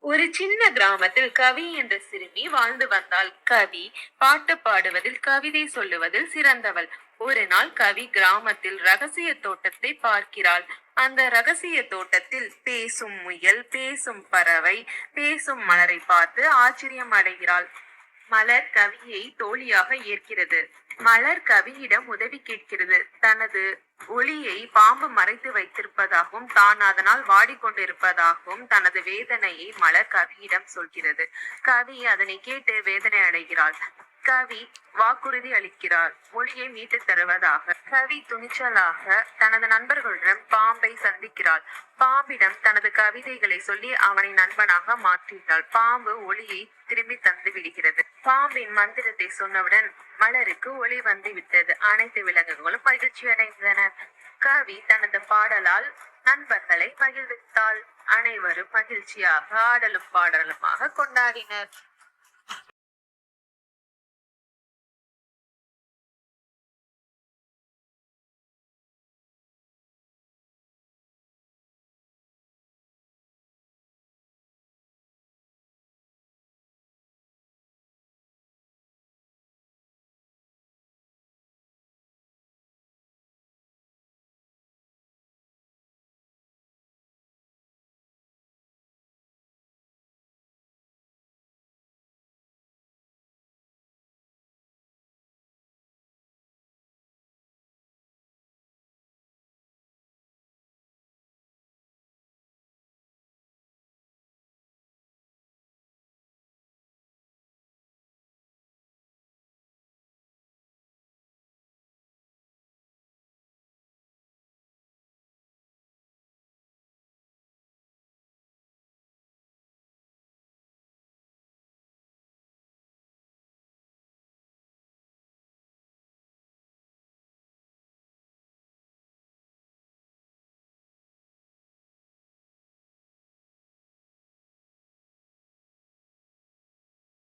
ஒரு சின்ன கிராமத்தில் கவி என்ற சிறுமி வாழ்ந்து வந்தாள். கவி பாட்டு பாடுவதில், கவிதை சொல்லுவதில் சிறந்தவள். ஒரு நாள் கவி கிராமத்தில் ரகசிய தோட்டத்தை பார்க்கிறாள். அந்த ரகசிய தோட்டத்தில் பேசும் முயல், பேசும் பறவை, பேசும் மலரை பார்த்து ஆச்சரியம் அடைகிறாள். மலர் கவியை தோழியாக ஏற்கிறது. மலர் கவியிடம் உதவி கேட்கிறது. தனது ஒளியை பாம்பு மறைத்து வைத்திருப்பதாகவும், தான் அதனால் வாடிக்கொண்டிருப்பதாகவும் தனது வேதனையை மலர் கவியிடம் சொல்கிறது. கவி அதனை கேட்டு வேதனை அடைகிறாள். கவி வாக்குறுதி அளிக்கிறார், ஒளியை மீட்டுத் தருவதாக. கவி துணிச்சலாக தனது நண்பர்களுடன் பாம்பை சந்திக்கிறாள். பாம்பிடம் தனது கவிதைகளை சொல்லி அவனை நண்பனாக மாற்றினாள். பாம்பு ஒளியை திரும்பி தந்து விடுகிறது. பாம்பின் மந்திரத்தை சொன்னவுடன் மலருக்கு ஒளி வந்து விட்டது. அனைத்து விலங்குகளும் மகிழ்ச்சி அடைந்தனர். கவி தனது பாடலால் நண்பர்களை மகிழ்வித்தாள். அனைவரும் மகிழ்ச்சியாக ஆடலும் பாடலுமாக கொண்டாடினர்.